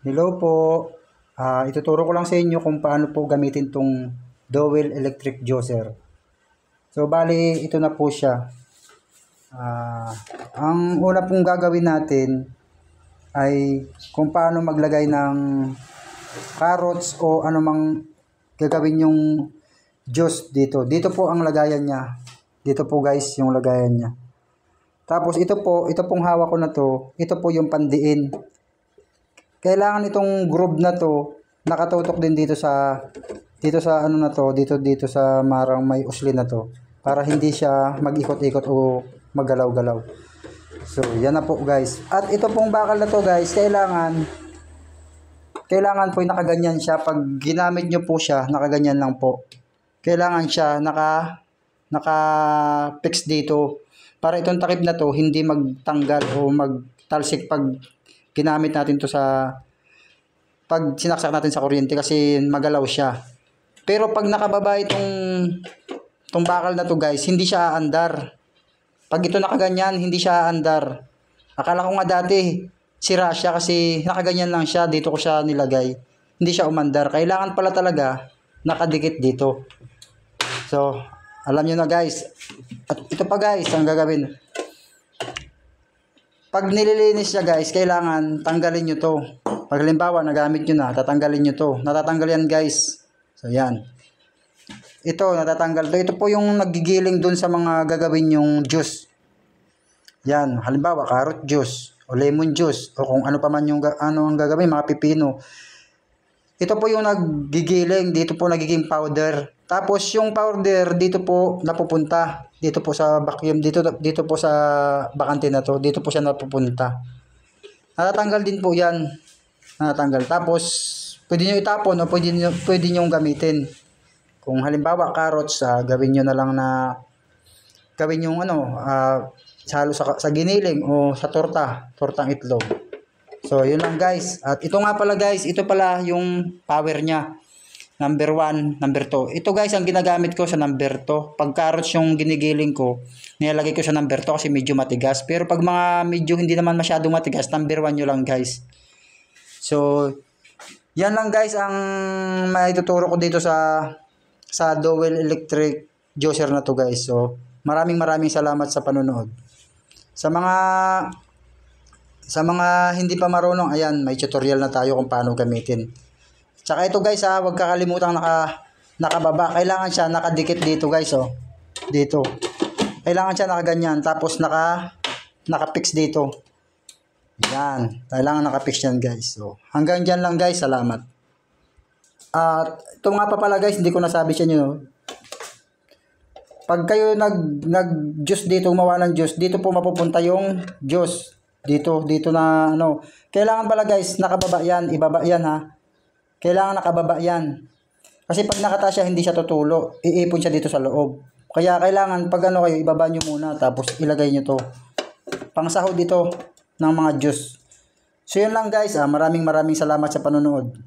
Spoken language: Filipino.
Hello po. Ituturo ko lang sa inyo kung paano po gamitin tong Dowel electric juicer. So, bali, ito na po siya. Ang una pong gagawin natin ay kung paano maglagay ng carrots o anumang gagawin yung juice dito. Dito po ang lagayan niya. Dito po guys yung lagayan niya. Tapos ito pong hawak ko na to, ito po yung pandiin. Kailangan itong groove na to nakatutok din dito sa ano na to, dito sa marang may usli na to para hindi siya mag-ikot-ikot o maggalaw-galaw. So, yan na po guys. At ito pong bakal na to guys, kailangan po nakaganyan siya. Pag ginamit nyo po siya, nakaganyan lang po. Kailangan siya naka-fix dito para itong takip na to hindi magtanggal o magtalsik pag ginamit natin to pag sinaksak natin sa kuryente kasi magalaw siya. Pero pag nakababa itong bakal na to guys, hindi siya aandar. Pag ito nakaganyan, hindi siya aandar. Akala ko nga dati sira siya kasi nakaganyan lang siya, dito ko siya nilagay. Hindi siya umandar. Kailangan pala talaga nakadikit dito. So, alam nyo na guys. At ito pa guys, ang gagawin. Pag nililinis siya guys, kailangan tanggalin nyo to. Pag halimbawa, nagamit nyo na, tatanggalin nyo to. Natatanggal yan guys. So, yan. Ito, natatanggal to. Ito po yung nagigiling dun sa mga gagawin yung juice. Yan. Halimbawa, carrot juice o lemon juice o kung ano pa man yung ang gagawin, mga pipino. Ito po yung nagigiling. Dito po nagiging powder. Tapos yung powder dito po napupunta. Dito po sa vacuum, dito po sa bakante na to. Dito po siya napupunta. Natatanggal din po 'yan. Natatanggal. Tapos pwede niyo itapon o pwede niyo gamitin. Kung halimbawa carrots, gawin niyo na lang na gawin yung halo sa giniling o sa tortang itlog. So, yun lang guys. At ito nga pala guys, ito pala yung power niya. Number 1, number 2. Ito guys, ang ginagamit ko sa number 2. Pag carrots yung ginigiling ko, nilalagay ko sa number 2 kasi medyo matigas. Pero pag mga medyo hindi naman masyadong matigas, number 1 nyo lang guys. So, yan lang guys ang maituturo ko dito sa Dowel electric juicer na to guys. So, maraming salamat sa panonood. Sa mga hindi pa marunong, ayan, may tutorial na tayo kung paano gamitin. Tsaka ito guys huwag kakalimutan nakababa. Kailangan siya nakadikit dito guys Dito. Kailangan siya nakaganyan tapos naka-fix dito. Yan. Kailangan naka-fix yan guys. So, hanggang dyan lang guys. Salamat. At ito nga pa pala guys, hindi ko nasabi sa inyo. Pag kayo nag-juice dito, gumawa ng juice, dito po mapupunta yung juice. Dito na Kailangan pala guys, nakababa yan. Ibaba yan ha. Kailangan nakababa yan. Kasi pag nakataas siya, hindi siya tutulo. Iipon siya dito sa loob. Kaya kailangan pag kayo, ibaba nyo muna. Tapos ilagay nyo to. Pangsahod dito ng mga juice. So yun lang guys. Maraming salamat sa panonood.